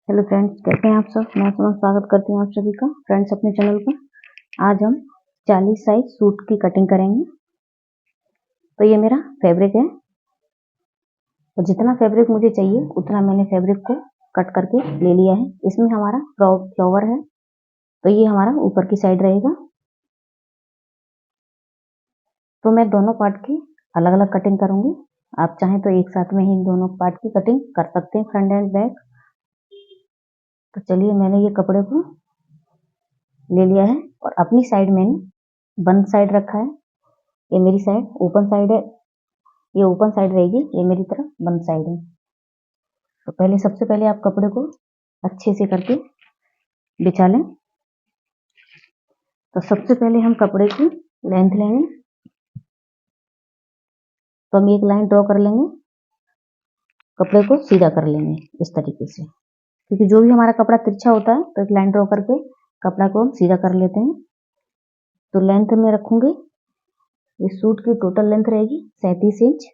Hello friends, कैसे हैं आप सब। मैं सुमन स्वागत करती हूँ आप सभी का फ्रेंड्स अपने चैनल पर। आज हम 40 साइज सूट की कटिंग करेंगे। तो ये मेरा फैब्रिक है और जितना फैब्रिक मुझे चाहिए उतना मैंने फैब्रिक को कट करके ले लिया है। इसमें हमारा फ्लावर है, तो ये हमारा ऊपर की साइड रहेगा। तो मैं दोनों पार्ट की अलग अलग कटिंग करूंगी। आप चाहें तो एक साथ में ही दोनों पार्ट की कटिंग कर सकते हैं, फ्रंट एंड बैक। तो चलिए, मैंने ये कपड़े को ले लिया है और अपनी साइड मैंने बंद साइड रखा है। ये मेरी साइड ओपन साइड है, ये ओपन साइड रहेगी, ये मेरी तरफ बंद साइड है। तो पहले सबसे पहले आप कपड़े को अच्छे से करके बिछा लें। तो सबसे पहले हम कपड़े की लेंथ लेंगे। तो हम एक लाइन ड्रॉ कर लेंगे, कपड़े को सीधा कर लेंगे इस तरीके से, क्योंकि जो भी हमारा कपड़ा तिरछा होता है तो एक लाइन ड्रॉ करके कपड़ा को हम सीधा कर लेते हैं। तो लेंथ में रखूंगे, इस सूट की टोटल लेंथ रहेगी 37 इंच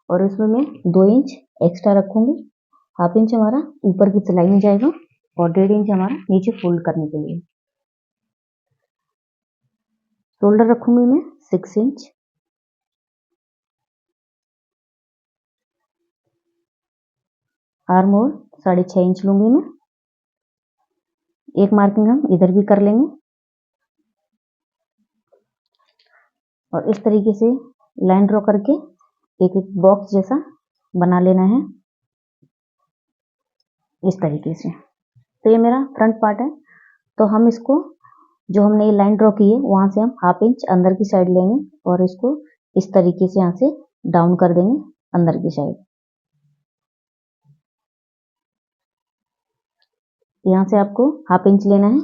और इसमें मैं 2 इंच एक्स्ट्रा रखूंगी। हाफ इंच हमारा ऊपर की सिलाई में जाएगा और 1.5 इंच हमारा नीचे फोल्ड करने के लिए। शोल्डर रखूंगी मैं 6 इंच। आर्म होल 6.5 इंच लूंगी मैं। एक मार्किंग हम इधर भी कर लेंगे और इस तरीके से लाइन ड्रॉ करके एक एक बॉक्स जैसा बना लेना है इस तरीके से। तो ये मेरा फ्रंट पार्ट है। तो हम इसको, जो हमने ये लाइन ड्रॉ की है वहां से हम हाफ इंच अंदर की साइड लेंगे और इसको इस तरीके से यहाँ से डाउन कर देंगे अंदर की साइड। यहाँ से आपको हाफ इंच लेना है,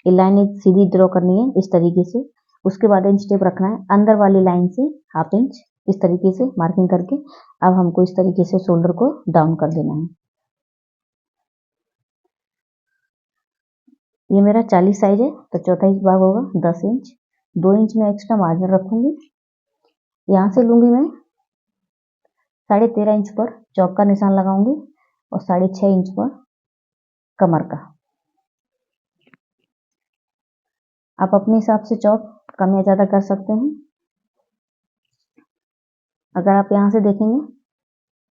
ये लाइन एक सीधी ड्रॉ करनी है इस तरीके से। उसके बाद इंच टेप रखना है अंदर वाली लाइन से हाफ इंच इस तरीके से मार्किंग करके। अब हमको इस तरीके से शोल्डर को डाउन कर देना है। ये मेरा 40 साइज है, तो चौथा हिस्सा भाग होगा 10 इंच। 2 इंच में एक्स्ट्रा मार्जिन रखूंगी। यहाँ से लूंगी मैं 13.5 इंच पर चौक का निशान लगाऊंगी और 6.5 इंच पर कमर का। आप अपने हिसाब से चौक कम या ज्यादा कर सकते हैं। अगर आप यहाँ से देखेंगे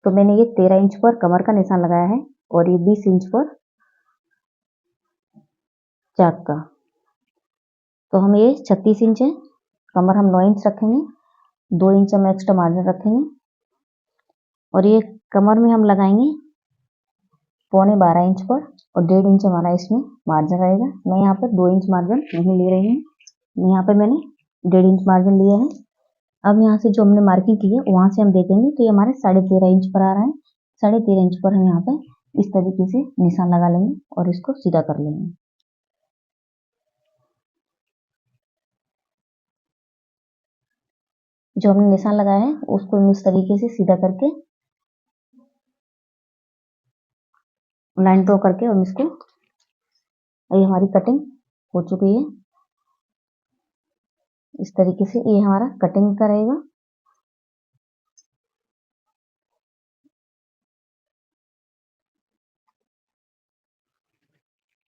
तो मैंने ये 13 इंच पर कमर का निशान लगाया है और ये 20 इंच पर चाक का। तो हम ये 36 इंच है, कमर हम 9 इंच रखेंगे, 2 इंच हम एक्स्ट्रा मार्जिन रखेंगे और ये कमर में हम लगाएंगे 12.25 इंच पर और 1.5 इंच हमारा इसमें मार्जिन रहेगा। मैं यहाँ पर 2 इंच मार्जिन नहीं ले रही हूँ, यहाँ पे मैंने 1.5 इंच मार्जिन लिया है। अब यहाँ से जो हमने मार्किंग की है वहां से हम देखेंगे तो ये हमारे 13.5 इंच पर आ रहा है। 13.5 इंच पर हम यहाँ पे इस तरीके से निशान लगा लेंगे और इसको सीधा कर लेंगे। जो हमने निशान लगाया है उसको हम इस तरीके से सीधा करके लाइन ड्रॉ करके हम इसको, ये हमारी कटिंग हो चुकी है। इस तरीके से ये हमारा कटिंग का रहेगा।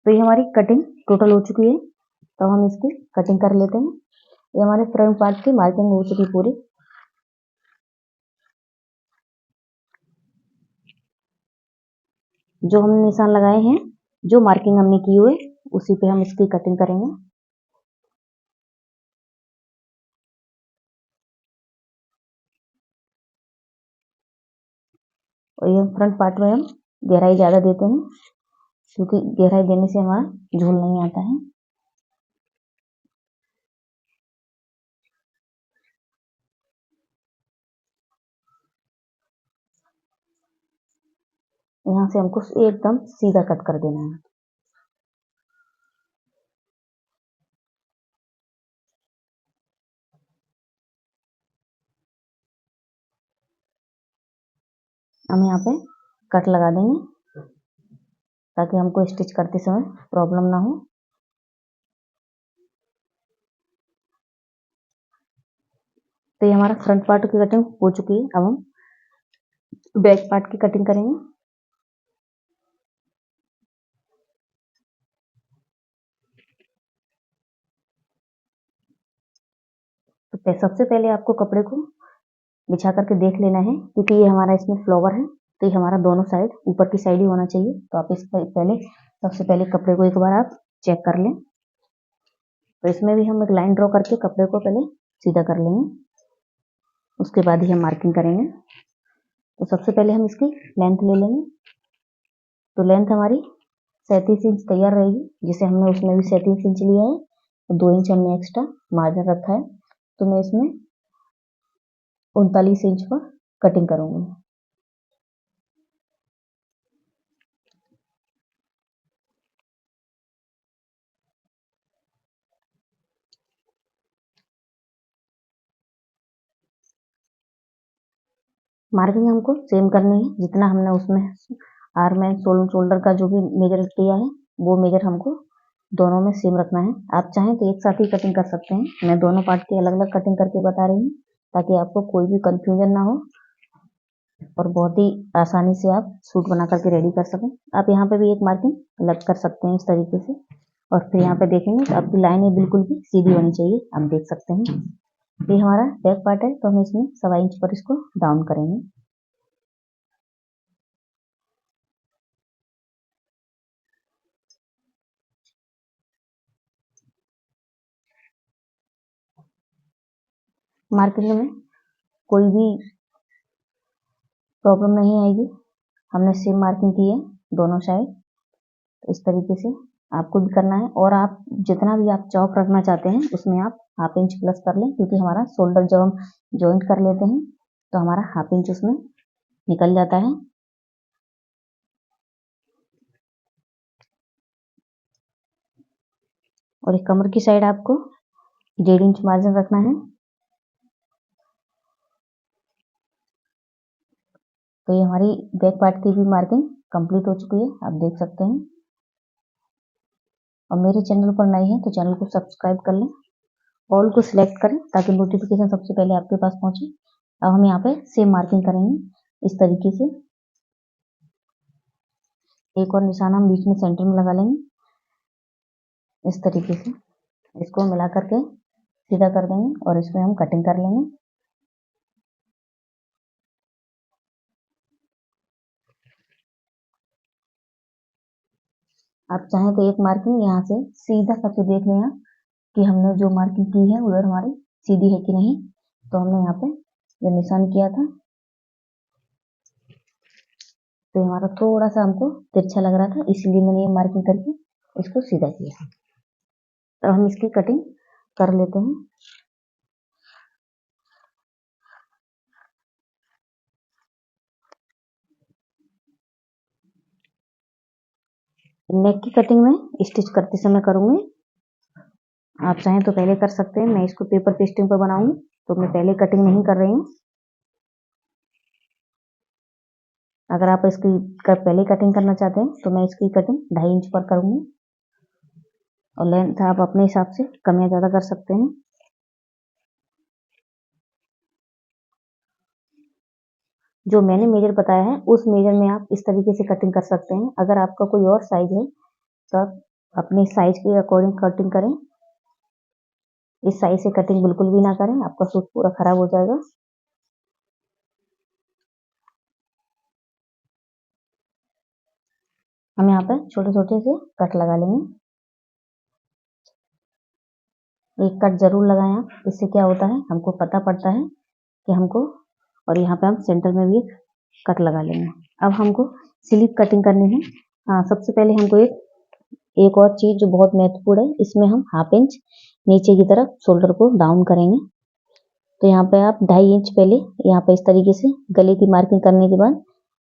तो ये हमारी कटिंग टोटल हो चुकी है। तो हम इसकी कटिंग कर लेते हैं। ये हमारे फ्रंट पार्ट की मार्किंग हो चुकी पूरी। जो हमने निशान लगाए हैं, जो मार्किंग हमने की हुई उसी पे हम इसकी कटिंग करेंगे। और ये फ्रंट पार्ट में हम गहराई ज्यादा देते हैं क्योंकि गहराई देने से हमारा झोल नहीं आता है। यहाँ से हमको एकदम सीधा कट कर देना है। हम यहाँ पे कट लगा देंगे ताकि हमको स्टिच करते समय प्रॉब्लम ना हो। तो ये हमारा फ्रंट पार्ट की कटिंग हो चुकी है। अब हम बैक पार्ट की कटिंग करेंगे। सबसे पहले आपको कपड़े को बिछा करके देख लेना है, क्योंकि ये हमारा इसमें फ्लावर है तो ये हमारा दोनों साइड ऊपर की साइड ही होना चाहिए। तो आप इस पहले सबसे पहले कपड़े को एक बार आप चेक कर लें। तो इसमें भी हम एक लाइन ड्रॉ करके कपड़े को पहले सीधा कर लेंगे, उसके बाद ही हम मार्किंग करेंगे। तो सबसे पहले हम इसकी लेंथ ले लेंगे। तो लेंथ हमारी 37 इंच तैयार रहेगी, जिसे हमने उसमें भी 37 इंच लिया है, तो 2 इंच हमने एक्स्ट्रा मार्जिन रखा है। तो मैं इसमें 39 इंच पर कटिंग करूंगी। मार्किंग हमको सेम करनी है, जितना हमने उसमें आर्म एंड शोल्डर का जो भी मेजर किया है वो मेजर हमको दोनों में सेम रखना है। आप चाहें तो एक साथ ही कटिंग कर सकते हैं। मैं दोनों पार्ट की अलग अलग कटिंग करके बता रही हूँ, ताकि आपको कोई भी कंफ्यूजन ना हो और बहुत ही आसानी से आप सूट बना करके रेडी कर सकें। आप यहाँ पे भी एक मार्किंग अलग कर सकते हैं इस तरीके से, और फिर यहाँ पे देखेंगे तो आपकी लाइनें बिल्कुल भी सीधी होनी चाहिए। आप देख सकते हैं ये हमारा बैक पार्ट है, तो हम इसमें 1.25 इंच पर इसको डाउन करेंगे। मार्किंग में कोई भी प्रॉब्लम नहीं आएगी, हमने सेम मार्किंग की है दोनों साइड। इस तरीके से आपको भी करना है, और आप जितना भी आप चौक रखना चाहते हैं उसमें आप ½ इंच प्लस कर लें, क्योंकि हमारा शोल्डर जब हम जॉइंट कर लेते हैं तो हमारा ½ इंच उसमें निकल जाता है। और एक कमर की साइड आपको 1.5 इंच मार्जिन रखना है। तो ये हमारी बैक पार्ट की भी मार्किंग कंप्लीट हो चुकी है, आप देख सकते हैं। और मेरे चैनल पर नए हैं तो चैनल को सब्सक्राइब कर लें, ऑल को सिलेक्ट करें ताकि नोटिफिकेशन सबसे पहले आपके पास पहुंचे। अब हम यहाँ पे सेम मार्किंग करेंगे इस तरीके से। एक और निशान हम बीच में सेंटर में लगा लेंगे इस तरीके से। इसको मिला करके सीधा कर देंगे और इसमें हम कटिंग कर लेंगे। आप चाहें तो एक मार्किंग यहाँ से सीधा करके देख लें कि हमने जो मार्किंग की है उधर हमारी सीधी है कि नहीं। तो हमने यहाँ पे जो निशान किया था तो हमारा थोड़ा सा हमको तिरछा लग रहा था, इसलिए मैंने ये मार्किंग करके इसको सीधा किया। तो हम इसकी कटिंग कर लेते हैं। नेक की कटिंग में स्टिच करते समय करूंगी, आप चाहें तो पहले कर सकते हैं। मैं इसको पेपर पेस्टिंग पर बनाऊंगी तो मैं पहले कटिंग नहीं कर रही हूँ। अगर आप इसकी पहले कटिंग करना चाहते हैं तो मैं इसकी कटिंग 2.5 इंच पर करूंगी, और लेंथ आप अपने हिसाब से कम या ज़्यादा कर सकते हैं। जो मैंने मेजर बताया है उस मेजर में आप इस तरीके से कटिंग कर सकते हैं। अगर आपका कोई और साइज है तो आप अपने साइज के अकॉर्डिंग कटिंग करें। इस साइज से कटिंग बिल्कुल भी ना करें, आपका सूट पूरा खराब हो जाएगा। हम यहाँ पर छोटे छोटे से कट लगा लेंगे। एक कट जरूर लगाएं आप, इससे क्या होता है हमको पता पड़ता है कि हमको, और यहाँ पे हम सेंटर में भी एक कट लगा लेंगे। अब हमको स्लीव कटिंग करनी है। हाँ, सबसे पहले हमको एक और चीज जो बहुत महत्वपूर्ण है, इसमें हम ½ इंच नीचे की तरफ शोल्डर को डाउन करेंगे। तो यहाँ पे आप 2.5 इंच पहले यहाँ पे इस तरीके से गले की मार्किंग करने के बाद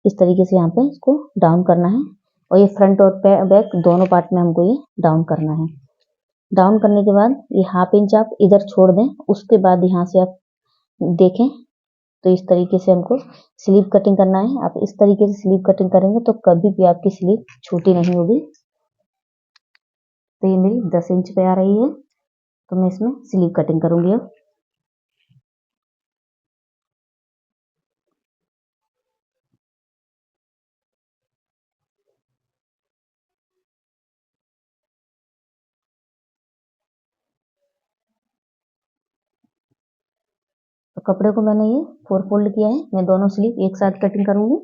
इस तरीके से यहाँ पे इसको डाउन करना है, और ये फ्रंट और बैक दोनों पार्ट में हमको ये डाउन करना है। डाउन करने के बाद ये ½ इंच आप इधर छोड़ दें, उसके बाद यहाँ से आप देखें तो इस तरीके से हमको स्लीव कटिंग करना है। आप इस तरीके से स्लीव कटिंग करेंगे तो कभी भी आपकी स्लीव छोटी नहीं होगी। तो ये मेरी 10 इंच पे आ रही है, तो मैं इसमें स्लीव कटिंग करूंगी। अब तो कपड़े को मैंने ये 4 फोल्ड किया है। मैं दोनों स्लीव एक साथ कटिंग करूंगी।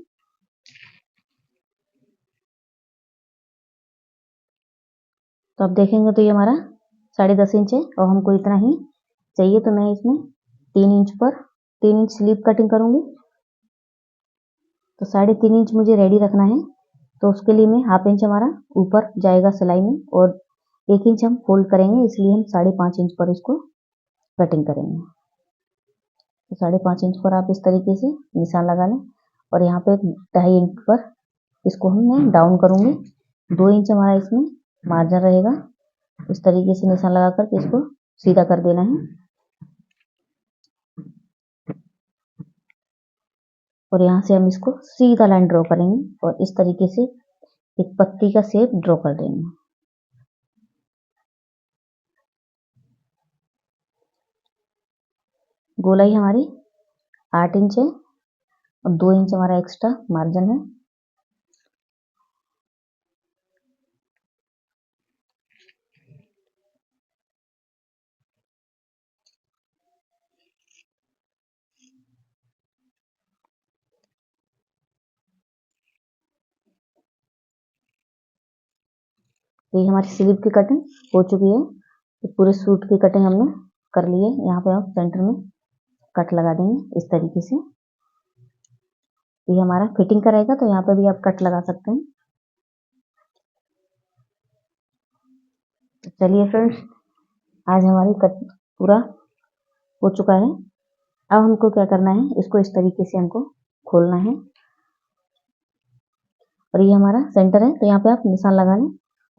तो अब देखेंगे तो ये हमारा 10.5 इंच है और हमको इतना ही चाहिए, तो मैं इसमें 3 इंच पर 3 इंच स्लीव कटिंग करूंगी। तो 3.5 इंच मुझे रेडी रखना है, तो उसके लिए मैं हाफ इंच हमारा ऊपर जाएगा सिलाई में और 1 इंच हम फोल्ड करेंगे, इसलिए हम 5.5 इंच पर इसको कटिंग करेंगे। तो 5.5 इंच पर आप इस तरीके से निशान लगा लें और यहाँ पे 2.5 इंच पर इसको हम डाउन करूंगी। 2 इंच हमारा इसमें मार्जिन रहेगा। इस तरीके से निशान लगा करके इसको सीधा कर देना है और यहाँ से हम इसको सीधा लाइन ड्रॉ करेंगे और इस तरीके से एक पत्ती का शेप ड्रॉ कर देंगे। गोलाई हमारी 8 इंच है और 2 इंच हमारा एक्स्ट्रा मार्जिन है। तो ये हमारी स्लीव की कटिंग हो चुकी है। तो पूरे सूट की कटिंग हमने कर ली है। यहाँ पे आप सेंटर में कट लगा देंगे इस तरीके से। ये हमारा फिटिंग का रहेगा, तो यहाँ पे भी आप कट लगा सकते हैं। तो चलिए फ्रेंड्स, आज हमारी कट पूरा हो चुका है। अब हमको क्या करना है, इसको इस तरीके से हमको खोलना है और ये हमारा सेंटर है, तो यहाँ पे आप निशान लगा लें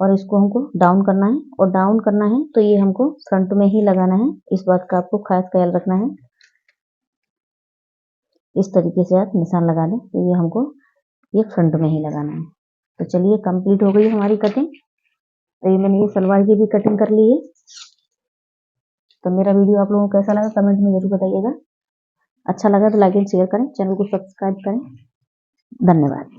और इसको हमको डाउन करना है। और डाउन करना है तो ये हमको फ्रंट में ही लगाना है, इस बात का आपको खास ख्याल रखना है। इस तरीके से आप निशान लगा लें, तो ये हमको ये फ्रंट में ही लगाना है। तो चलिए, कंप्लीट हो गई हमारी कटिंग। तो ये मैंने ये सलवार की भी कटिंग कर ली है। तो मेरा वीडियो आप लोगों को कैसा लगा कमेंट में जरूर बताइएगा। अच्छा लगा तो लाइक एंड शेयर करें, चैनल को सब्सक्राइब करें। धन्यवाद।